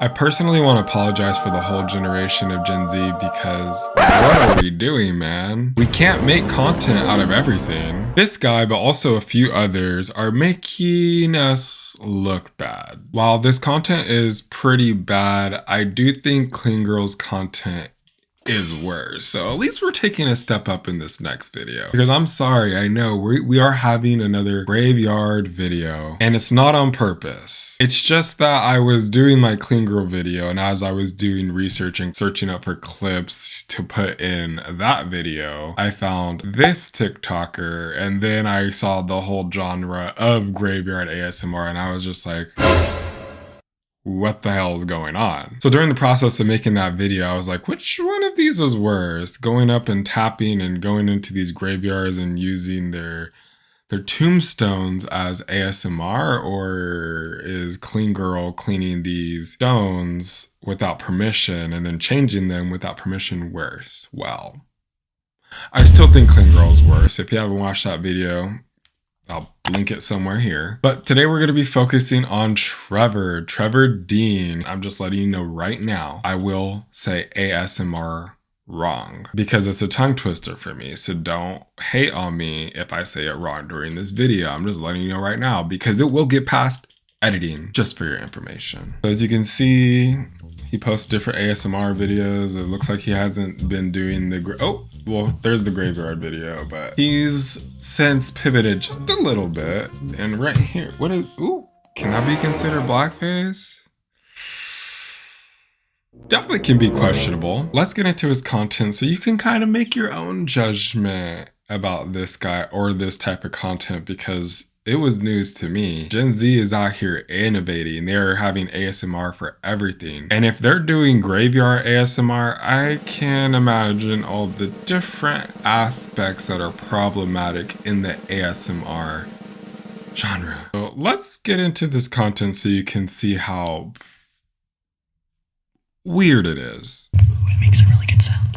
I personally want to apologize for the whole generation of Gen Z because what are we doing, man? We can't make content out of everything. This guy, but also a few others, are making us look bad. While this content is pretty bad, I do think Clean Girl's content is worse. So at least we're taking a step up in this next video. Because I'm sorry, I know we are having another graveyard video and it's not on purpose. It's just that I was doing my Clean Girl video, and as I was doing research and searching up for clips to put in that video, I found this TikToker, and then I saw the whole genre of graveyard ASMR and I was just like, what the hell is going on? So during the process of making that video, I was like, which one of these is worse? Going up and tapping and going into these graveyards and using their tombstones as ASMR, or is Clean Girl cleaning these stones without permission and then changing them without permission worse? Well, I still think Clean Girl is worse. If you haven't watched that video, I'll link it somewhere here. But today we're going to be focusing on Trevor Dean. I'm just letting you know right now, I will say ASMR wrong because it's a tongue twister for me. So don't hate on me if I say it wrong during this video. I'm just letting you know right now because it will get past editing, just for your information. So as you can see, he posts different ASMR videos. It looks like he hasn't been doing there's the graveyard video, but he's since pivoted just a little bit. And right here, can that be considered blackface? Definitely can be questionable. Let's get into his content so you can kind of make your own judgment about this guy or this type of content, because it was news to me. Gen Z is out here innovating. They're having ASMR for everything. And if they're doing graveyard ASMR, I can imagine all the different aspects that are problematic in the ASMR genre. So let's get into this content so you can see how weird it is. Ooh, it makes a really good sound.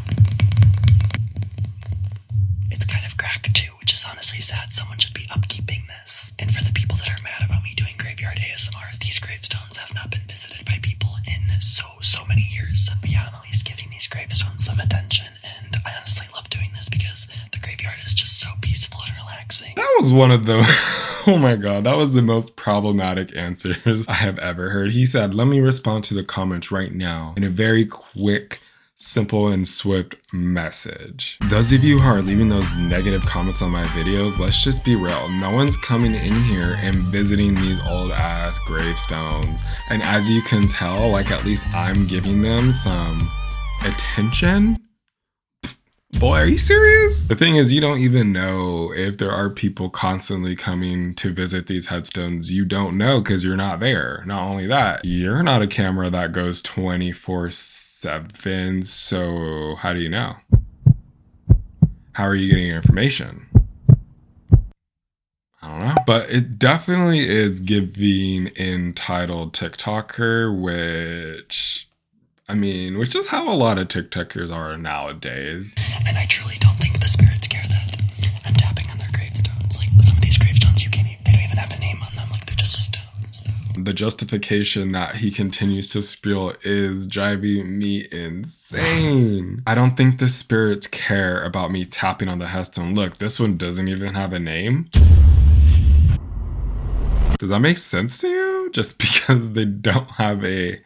It's kind of cracked too, which is honestly sad. Someone should be upkeeping this. And for the people that are mad about me doing graveyard ASMR, these gravestones have not been visited by people in so many years. But yeah, I'm at least giving these gravestones some attention, and I honestly love doing this because the graveyard is just so peaceful and relaxing. That was one of the, oh my god, that was the most problematic answers I have ever heard. He said, let me respond to the comments right now in a very quick, simple and swift message. Those of you who are leaving those negative comments on my videos, let's just be real. No one's coming in here and visiting these old ass gravestones. And as you can tell, like, at least I'm giving them some attention. Boy, are you serious? The thing is, you don't even know if there are people constantly coming to visit these headstones. You don't know because you're not there. Not only that, you're not a camera that goes 24/7. So how do you know? How are you getting your information? I don't know. But it definitely is giving entitled TikToker, which is how a lot of TikTokers are nowadays. And I truly don't think the spirits care that I'm tapping on their gravestones. Like, some of these gravestones, they don't even have a name on them. Like, they're just a stone. So. The justification that he continues to spill is driving me insane. I don't think the spirits care about me tapping on the headstone. Look, this one doesn't even have a name. Does that make sense to you? Just because they don't have a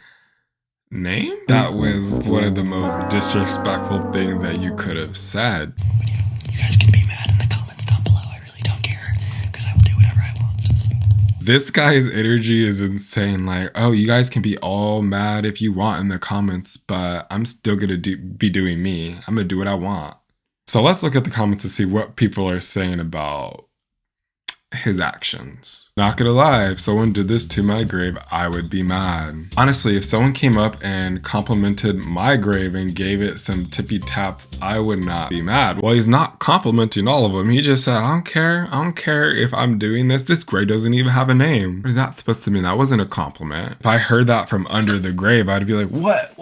name? That was one of the most disrespectful things that you could have said. But yeah, you guys can be mad in the comments down below. I really don't care because I will do whatever I want. So. This guy's energy is insane. Like, oh, you guys can be all mad if you want in the comments, but I'm still gonna be doing me. I'm gonna do what I want. So let's look at the comments to see what people are saying about his actions. Not gonna lie, if someone did this to my grave, I would be mad. Honestly, if someone came up and complimented my grave and gave it some tippy taps, I would not be mad. Well, he's not complimenting all of them. He just said, I don't care if I'm doing this. This grave doesn't even have a name. What is that supposed to mean? That wasn't a compliment. If I heard that from under the grave, I'd be like, what?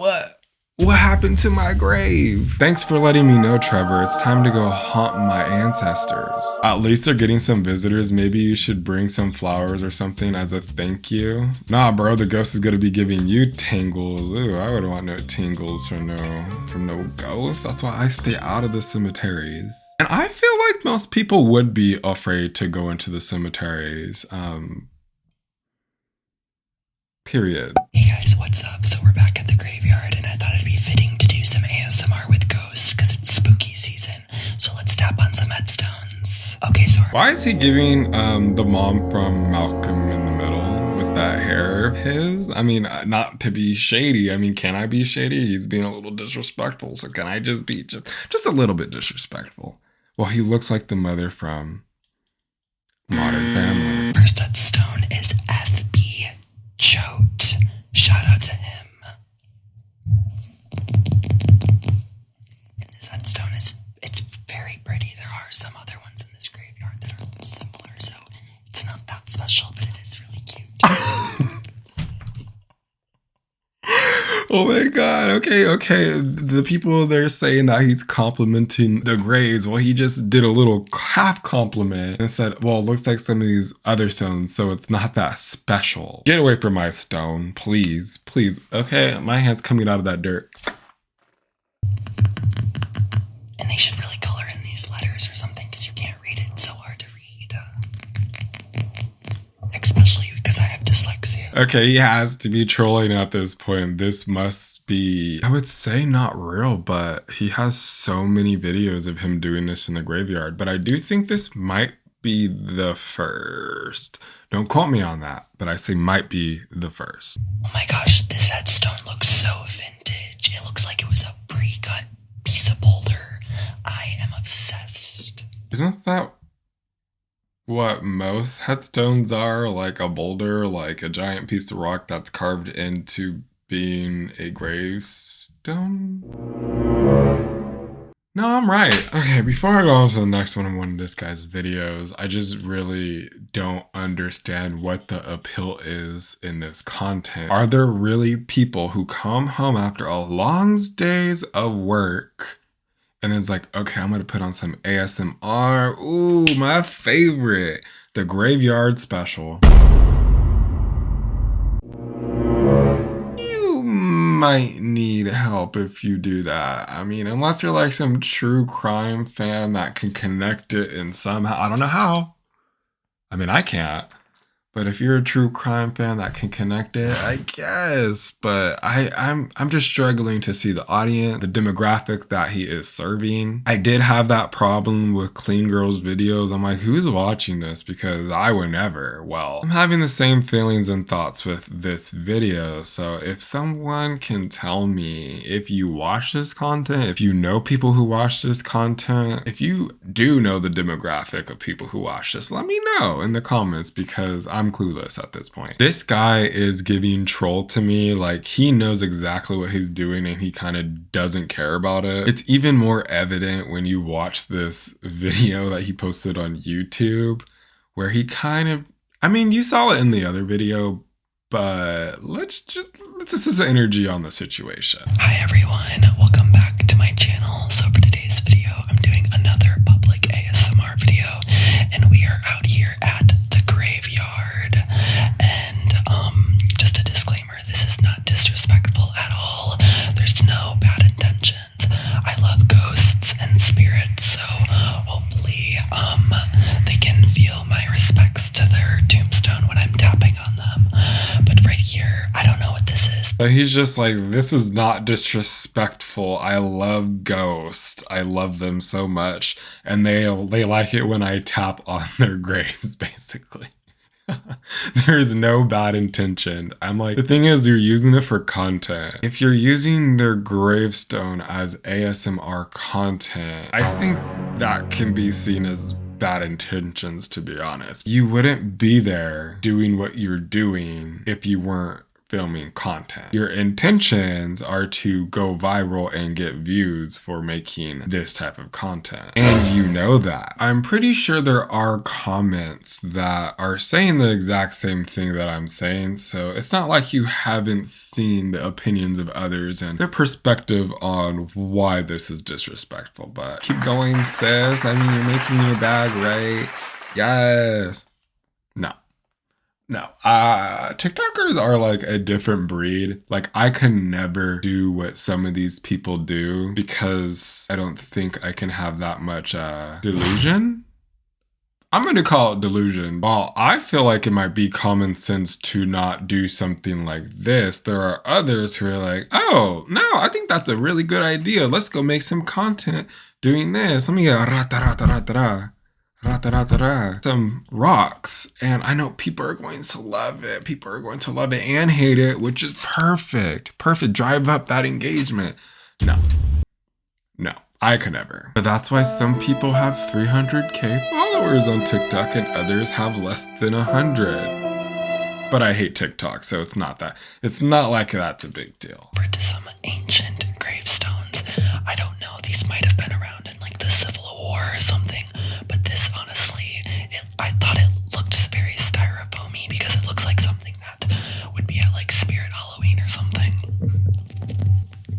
What happened to my grave? Thanks for letting me know, Trevor. It's time to go haunt my ancestors. At least they're getting some visitors. Maybe you should bring some flowers or something as a thank you. Nah, bro, the ghost is gonna be giving you tingles. Ooh, I wouldn't want no tingles from no ghost. That's why I stay out of the cemeteries. And I feel like most people would be afraid to go into the cemeteries. Period. Hey guys, what's up? So we're back at the graveyard, and I thought it'd be fitting to do some ASMR with ghosts because it's spooky season. So let's tap on some headstones. Okay, so why is he giving the mom from Malcolm in the Middle with that hair of his? I mean, not to be shady. I mean, can I be shady? He's being a little disrespectful. So can I just be just a little bit disrespectful? Well, he looks like the mother from Modern Family. First headstone is FB Choate. Shout out to him. And this headstone it's very pretty. There are some other ones in this graveyard that are similar, so it's not that special, but it is really cute. Oh my god, okay. The people they're saying that he's complimenting the graves. Well, he just did a little half compliment and said, well, it looks like some of these other stones, so it's not that special. Get away from my stone, please. Okay, my hand's coming out of that dirt. And they should really color in these letters or something because you can't read it. It's so hard to read. Especially because I have dyslexia. Okay, he has to be trolling at this point. This must be, I would say not real, but he has so many videos of him doing this in the graveyard. But I do think this might be the first. Don't quote me on that, but I say might be the first. Oh my gosh, this headstone looks so vintage. It looks like it was a pre-cut piece of boulder. I am obsessed. Isn't that what most headstones are? Like a boulder, like a giant piece of rock that's carved into being a gravestone? No, I'm right. Okay, before I go on to the next one of this guy's videos, I just really don't understand what the appeal is in this content. Are there really people who come home after a long days of work and it's like, okay, I'm gonna put on some ASMR. Ooh, my favorite, the Graveyard Special. You might need help if you do that. I mean, unless you're like some true crime fan that can connect it in somehow. I don't know how. I mean, I can't. But if you're a true crime fan that can connect it, I guess. But I'm just struggling to see the audience, the demographic that he is serving. I did have that problem with Clean Girls videos. I'm like, who's watching this? Because I would never. Well, I'm having the same feelings and thoughts with this video. So if someone can tell me if you watch this content, if you know people who watch this content, if you do know the demographic of people who watch this, let me know in the comments because I'm clueless at this point. This guy is giving troll to me. Like, he knows exactly what he's doing and he kind of doesn't care about it. It's even more evident when you watch this video that he posted on YouTube where he kind of, I mean, you saw it in the other video, but let's this is energy on the situation. Hi everyone, welcome back to my channel. So for today's video, I'm doing another public ASMR video, and we are out here at the graveyard. And just a disclaimer, this is not disrespectful at all. There's no bad intentions. I love ghosts and spirits, so hopefully they can feel my respects to their tombstone when I'm tapping on them. But right here, I don't know what this is. So he's just like, this is not disrespectful. I love ghosts. I love them so much. And they like it when I tap on their graves, basically. There's no bad intention. I'm like, the thing is, you're using it for content. If you're using their gravestone as ASMR content, I think that can be seen as bad intentions, to be honest. You wouldn't be there doing what you're doing if you weren't filming content. Your intentions are to go viral and get views for making this type of content. And you know that. I'm pretty sure there are comments that are saying the exact same thing that I'm saying. So it's not like you haven't seen the opinions of others and their perspective on why this is disrespectful. But keep going, sis. I mean, you're making your bag, right? Yes. No. TikTokers are like a different breed. Like, I can never do what some of these people do because I don't think I can have that much delusion. I'm going to call it delusion. While I feel like it might be common sense to not do something like this, there are others who are like, oh, no, I think that's a really good idea. Let's go make some content doing this. Let me get some rocks, and I know people are going to love it. People are going to love it and hate it, which is perfect. Drive up that engagement. No, I could never. But that's why some people have 300k followers on TikTok and others have less than 100. But I hate TikTok, so it's not like that's a big deal. To some ancient gravestones. I don't know, these might have been around in like the Civil War or something, but this honestly, I thought it looked very styrofoamy because it looks like something that would be at like Spirit Halloween or something.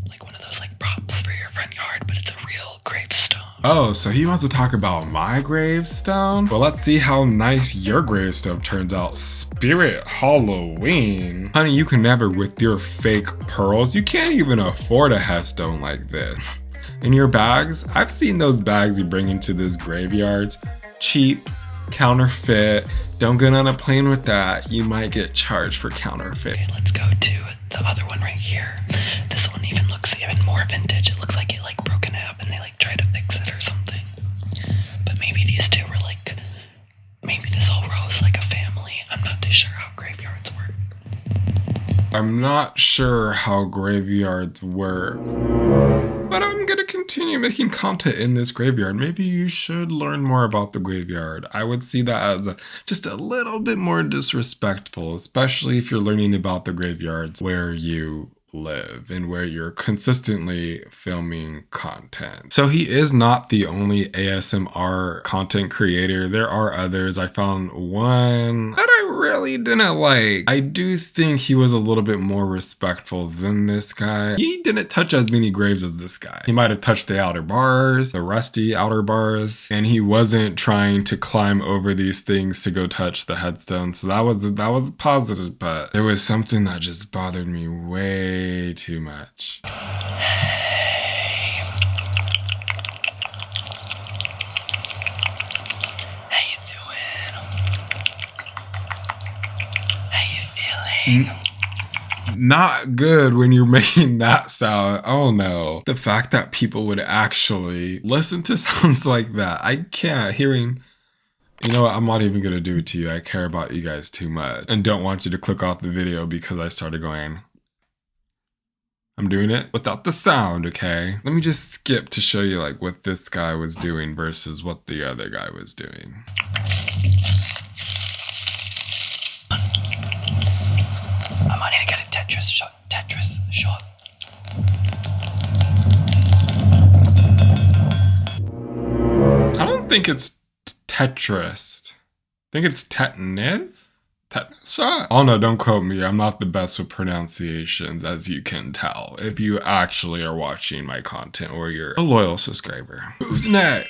Like one of those like props for your front yard, but it's a real gravestone. Oh, so he wants to talk about my gravestone? Well, let's see how nice your gravestone turns out. Spirit Halloween. Honey, you can never with your fake pearls. You can't even afford a headstone like this. In your bags, I've seen those bags you bring into these graveyards. Cheap, counterfeit. Don't get on a plane with that. You might get charged for counterfeit. Okay, let's go to the other one right here. This one even looks even more vintage. It looks like it like broke in half and they like tried to fix it or something. But maybe these two were like, maybe this whole row is like a family. I'm not too sure how graveyards work. I'm not sure how graveyards work, but I'm gonna continue making content in this graveyard. Maybe you should learn more about the graveyard. I would see that as just a little bit more disrespectful, especially if you're learning about the graveyards where you live and where you're consistently filming content. So he is not the only ASMR content creator. There are others. I found one that I really didn't like. I do think he was a little bit more respectful than this guy. He didn't touch as many graves as this guy. He might have touched the outer bars, the rusty outer bars, and he wasn't trying to climb over these things to go touch the headstone. So that was positive, but there was something that just bothered me way too much. Hey. How you doing? How you feeling? Not good when you're making that sound. Oh no. The fact that people would actually listen to sounds like that. I can't. Hearing, you know what? I'm not even gonna do it to you. I care about you guys too much and don't want you to click off the video because I started going. I'm doing it without the sound, okay? Let me just skip to show you like what this guy was doing versus what the other guy was doing. I might need to get a Tetris shot. I don't think it's Tetris. I think it's tetanus? Tetanus shot? Oh no, don't quote me. I'm not the best with pronunciations, as you can tell, if you actually are watching my content or you're a loyal subscriber. Who's next?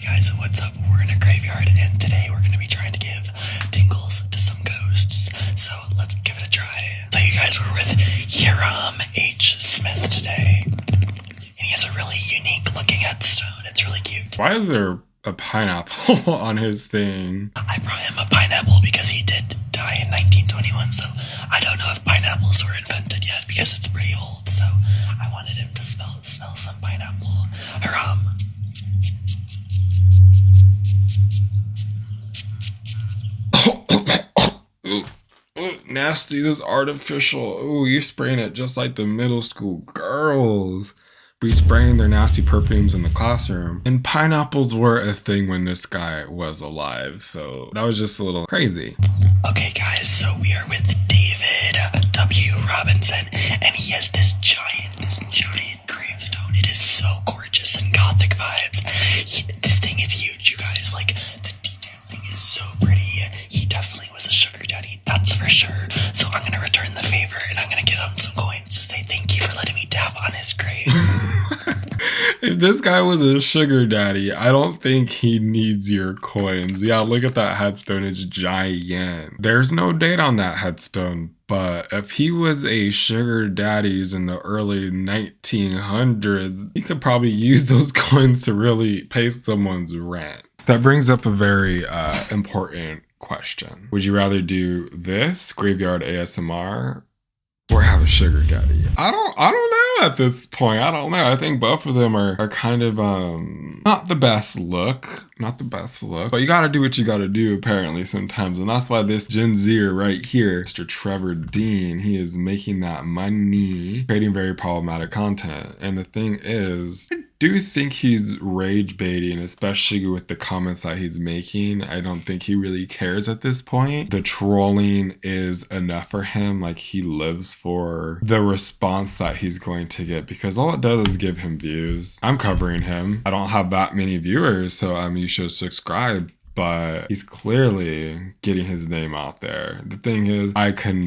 Guys, what's up? We're in a graveyard and today we're going to be trying to give tingles to some ghosts. So let's give it a try. So you guys were with Hiram H. Smith today. And he has a really unique looking headstone. It's really cute. Why is there a pineapple on his thing? I brought him a pineapple because he did die in 1921, so I don't know if pineapples were invented yet because it's pretty old, so I wanted him to smell some pineapple. Haram. Nasty, this artificial. Ooh, you spraying it just like the middle school girls be spraying their nasty perfumes in the classroom. And pineapples were a thing when this guy was alive, so that was just a little crazy. Okay guys, so we are with David W. Robinson, and he has this giant gravestone. It is so gorgeous and gothic vibes. This thing is huge, you guys. Like, the detailing is so pretty. He definitely was a sugar daddy, that's for sure. So I'm gonna return the favor, and I'm gonna give him some coins to say thank you for letting me tap on his grave. If this guy was a sugar daddy, I don't think he needs your coins. Yeah, look at that headstone. It's giant. There's no date on that headstone, but if he was a sugar daddy's in the early 1900s, he could probably use those coins to really pay someone's rent. That brings up a very important question. Would you rather do this, graveyard ASMR, or have a sugar daddy? I don't know at this point. I don't know. I think both of them are kind of not the best look. But you gotta do what you gotta do apparently sometimes. And that's why this Gen Zer right here, Mr. Trevor Dean, he is making that money, creating very problematic content. And the thing is, I do think he's rage baiting, especially with the comments that he's making. I don't think he really cares at this point. The trolling is enough for him. Like, he lives for the response that he's going to get, because all it does is give him views. I'm covering him. I don't have that many viewers, so you should subscribe. But he's clearly getting his name out there. The thing is, I could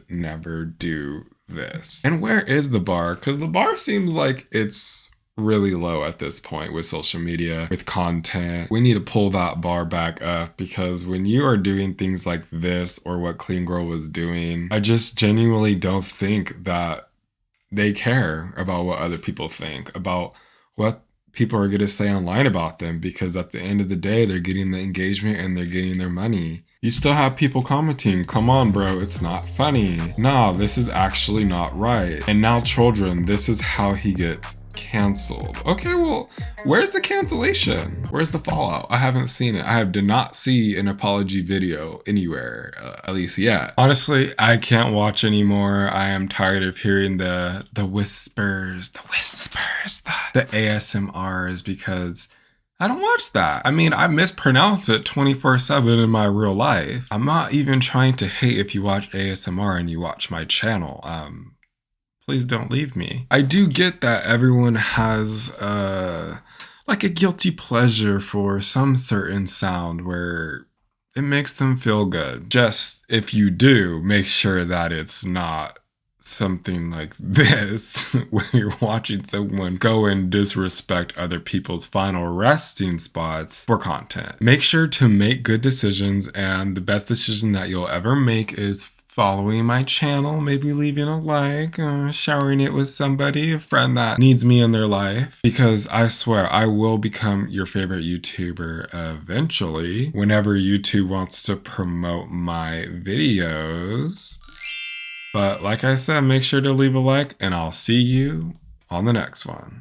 never do this. And where is the bar? Because the bar seems like it's really low at this point with social media, with content. We need to pull that bar back up, because when you are doing things like this or what Clean Girl was doing, I just genuinely don't think that they care about what other people think, about what people are going to say online about them, because at the end of the day, they're getting the engagement and they're getting their money. You still have people commenting, come on, bro, it's not funny. Nah, this is actually not right. And now, children, this is how he gets canceled. Okay, well, where's the cancellation? Where's the fallout? I haven't seen it. Did not see an apology video anywhere, at least yet. Honestly, I can't watch anymore. I am tired of hearing the whispers, the ASMRs, because I don't watch that. I mean, I mispronounce it 24/7 in my real life. I'm not even trying to hate if you watch ASMR and you watch my channel. Please don't leave me. I do get that everyone has like a guilty pleasure for some certain sound where it makes them feel good. Just if you do, make sure that it's not something like this when you're watching someone go and disrespect other people's final resting spots for content. Make sure to make good decisions, and the best decision that you'll ever make is following my channel, maybe leaving a like, sharing it with somebody, a friend that needs me in their life, because I swear I will become your favorite YouTuber eventually whenever YouTube wants to promote my videos. But like I said, make sure to leave a like, and I'll see you on the next one.